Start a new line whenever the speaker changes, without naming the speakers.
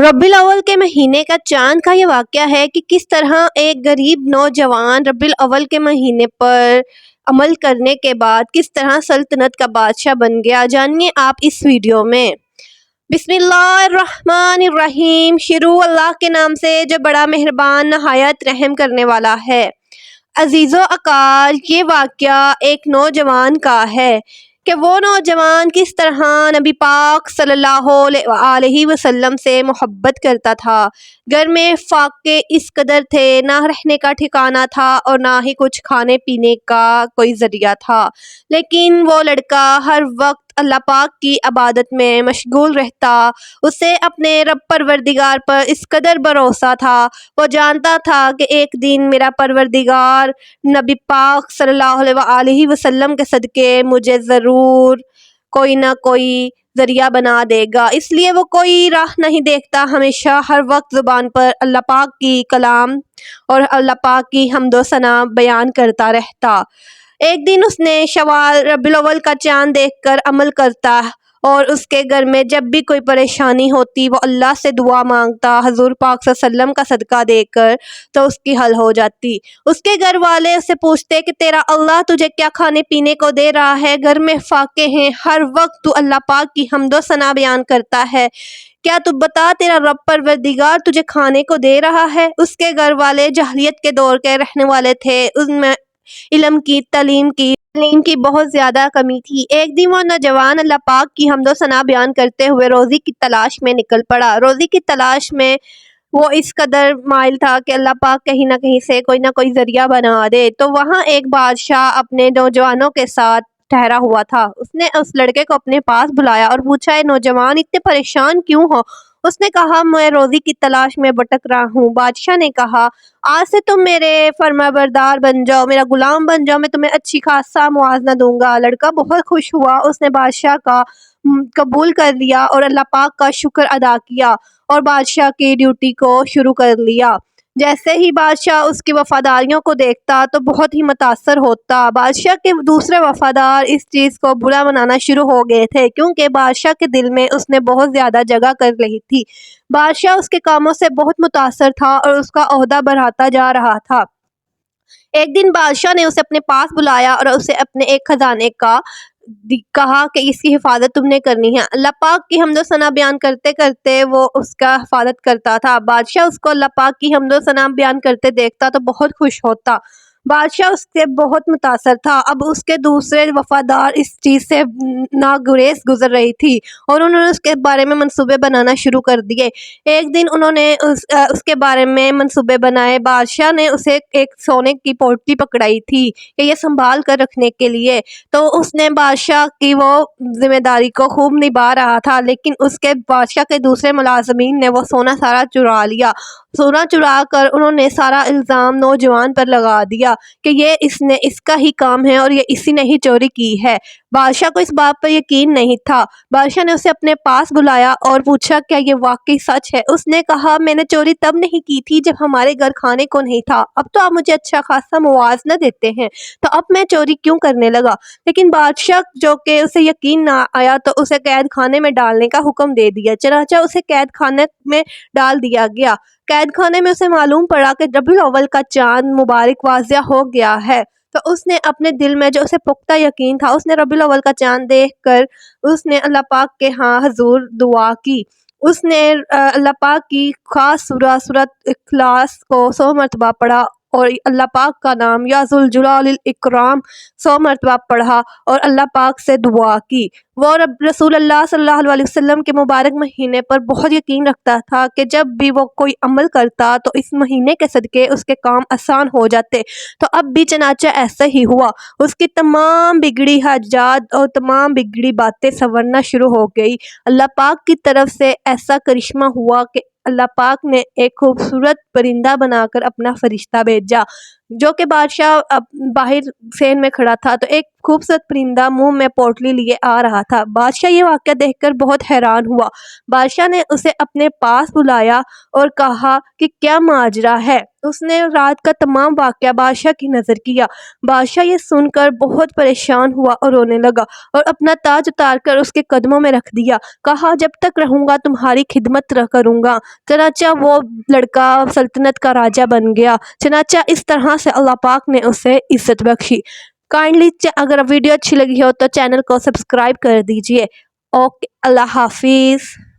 रबीउल अव्वल के महीने का चाँद का ये वाक़या है कि किस तरह एक गरीब नौजवान रबीउल अव्वल के महीने पर अमल करने के बाद किस तरह सल्तनत का बादशाह बन गया। जानिए आप इस वीडियो में। बिस्मिल्लाहिर्रहमानिर्रहीम। शुरू अल्लाह के नाम से जो बड़ा मेहरबान नहायत रहम करने वाला है। अजीज़ो अकाल, ये वाक़या एक नौजवान का है कि वो नौजवान किस तरह नबी पाक सल्लल्लाहु अलैहि वसल्लम से मोहब्बत करता था। घर में फाके इस कदर थे, ना रहने का ठिकाना था और ना ही कुछ खाने पीने का कोई ज़रिया था, लेकिन वो लड़का हर वक्त अल्लाह पाक की इबादत में मशगूल रहता। उसे अपने रब परवरदिगार पर इस कदर भरोसा था, वो जानता था कि एक दिन मेरा परवरदिगार नबी पाक सल्लल्लाहु अलैहि वसल्लम के सदक़े मुझे ज़रूर कोई ना कोई ज़रिया बना देगा। इसलिए वो कोई राह नहीं देखता, हमेशा हर वक्त ज़ुबान पर अल्लाह पाक की कलाम और अल्लाह पाक की हम्दो सना बयान करता रहता। एक दिन उसने शवाल रबीउल अव्वल का चाँद देखकर अमल करता और उसके घर में जब भी कोई परेशानी होती वो अल्लाह से दुआ मांगता, हुज़ूर पाक सल्लल्लाहु अलैहि वसल्लम का सदका देकर, तो उसकी हल हो जाती। उसके घर वाले उससे पूछते कि तेरा अल्लाह तुझे क्या खाने पीने को दे रहा है, घर में फाके हैं, हर वक्त तू अल्लाह पाक की हम्दो सना बयान करता है, क्या तू बता तेरा रब परवरदिगार तुझे खाने को दे रहा है। उसके घर वाले जहलियत के दौर के रहने वाले थे, उनमें इल्म की तालीम की बहुत ज़्यादा कमी थी। एक दिन वो नौजवान अल्लाह पाक की हम्दो सना बयान करते हुए रोज़ी की तलाश में निकल पड़ा। रोज़ी की तलाश में वो इस कदर माइल था कि अल्लाह पाक कहीं ना कहीं से कोई ना कोई ज़रिया बना दे। तो वहाँ एक बादशाह अपने नौजवानों के साथ ठहरा हुआ था। उसने उस लड़के को अपने पास बुलाया और पूछा, ए नौजवान, इतने परेशान क्यों हो। उसने कहा, मैं रोज़ी की तलाश में भटक रहा हूँ। बादशाह ने कहा, आज से तुम मेरे फरमाबरदार बन जाओ, मेरा गुलाम बन जाओ, मैं तुम्हें अच्छी खासा मुआवजा दूंगा। लड़का बहुत खुश हुआ, उसने बादशाह का कबूल कर लिया और अल्लाह पाक का शुक्र अदा किया और बादशाह की ड्यूटी को शुरू कर लिया। जैसे ही बादशाह उसकी वफ़ादारियों को देखता तो बहुत ही मुतासर होता। बादशाह के दूसरे वफ़ादार इस चीज़ को बुरा मनाना शुरू हो गए थे, क्योंकि बादशाह के दिल में उसने बहुत ज़्यादा जगह कर ली थी। बादशाह उसके कामों से बहुत मुतासर था और उसका ओहदा बढ़ाता जा रहा था। एक दिन बादशाह ने उसे अपने पास बुलाया और उसे अपने एक खजाने का कहा कि इसकी हिफाजत तुमने करनी है। अल्लाह पाक की हम्दो सना बयान करते करते वो उसका हिफाजत करता था। बादशाह उसको अल्लाह पाक की हम्दो सना बयान करते देखता तो बहुत खुश होता। बादशाह उससे बहुत मुतासर था। अब उसके दूसरे वफादार इस चीज़ से नागुरेज गुजर रही थी और उन्होंने उसके बारे में मंसूबे बनाना शुरू कर दिए। एक दिन उन्होंने उसके बारे में मंसूबे बनाए। बादशाह ने उसे एक सोने की पोटली पकड़ाई थी कि ये संभाल कर रखने के लिए। तो उसने बादशाह की वो जिम्मेदारी को खूब निभा रहा था, लेकिन उसके बादशाह के दूसरे मुलाजमीन ने वो सोना सारा चुरा लिया। सोना चुरा कर उन्होंने सारा इल्ज़ाम नौजवान पर लगा दिया कि ये इसका ही काम है और ये इसी ने ही चोरी की है। बादशाह को इस बात पर यकीन नहीं था। बादशाह ने उसे अपने पास बुलाया और पूछा, क्या ये वाकई सच है। उसने कहा, मैंने चोरी तब नहीं की थी जब हमारे घर खाने को नहीं था, अब तो आप मुझे अच्छा खासा मुआवजा देते हैं, तो अब मैं चोरी क्यों करने लगा। लेकिन बादशाह जो कि उसे यकीन ना आया तो उसे कैद खाने में डालने का हुक्म दे दिया। चनाचा उसे कैद खाने में डाल दिया गया। कैद खाने में उसे मालूम पड़ा कि रबीउल अव्वल का चाँद मुबारक वाज़िया हो गया है। तो उसने अपने दिल में जो उसे पुख्ता यकीन था, उसने रबीउल अव्वल का चाँद देखकर उसने अल्लाह पाक के यहाँ हुज़ूर दुआ की। उसने अल्लाह पाक की खास सूरत इखलास को 100 मरतबा पढ़ा और अल्लाह पाक का नाम या ज़ुल जलालिल इकराम 100 मरतबा पढ़ा और अल्लाह पाक से दुआ की। वो रसूलुल्लाह सल्लल्लाहु अलैहि वसल्लम के मुबारक महीने पर बहुत यकीन रखता था कि जब भी वो कोई अमल करता तो इस महीने के सदके उसके काम आसान हो जाते। तो अब भी चनाचा ऐसा ही हुआ। उसकी तमाम बिगड़ी हाजात और तमाम बिगड़ी बातें संवरना शुरू हो गई। अल्लाह पाक की तरफ से ऐसा करिश्मा हुआ कि अल्लाह पाक ने एक खूबसूरत परिंदा बनाकर अपना फरिश्ता भेजा, جو کہ بادشاہ باہر صحن میں کھڑا تھا تو ایک خوبصورت پرندہ منہ میں پوٹلی لیے آ رہا تھا۔ بادشاہ یہ واقعہ دیکھ کر بہت حیران ہوا۔ بادشاہ نے اسے اپنے پاس بلایا اور کہا کہ کیا ماجرا ہے۔ اس نے رات کا تمام واقعہ بادشاہ کی نظر کیا۔ بادشاہ یہ سن کر بہت پریشان ہوا اور رونے لگا اور اپنا تاج اتار کر اس کے قدموں میں رکھ دیا۔ کہا جب تک رہوں گا تمہاری خدمت کروں گا۔ چنانچہ وہ لڑکا سلطنت کا راجہ بن گیا۔ چنانچہ اس طرح سے اللہ پاک نے اسے عزت بخشی۔ کائنڈلی اگر ویڈیو اچھی لگی ہو تو چینل کو سبسکرائب کر دیجئے۔ اوکے، اللہ حافظ۔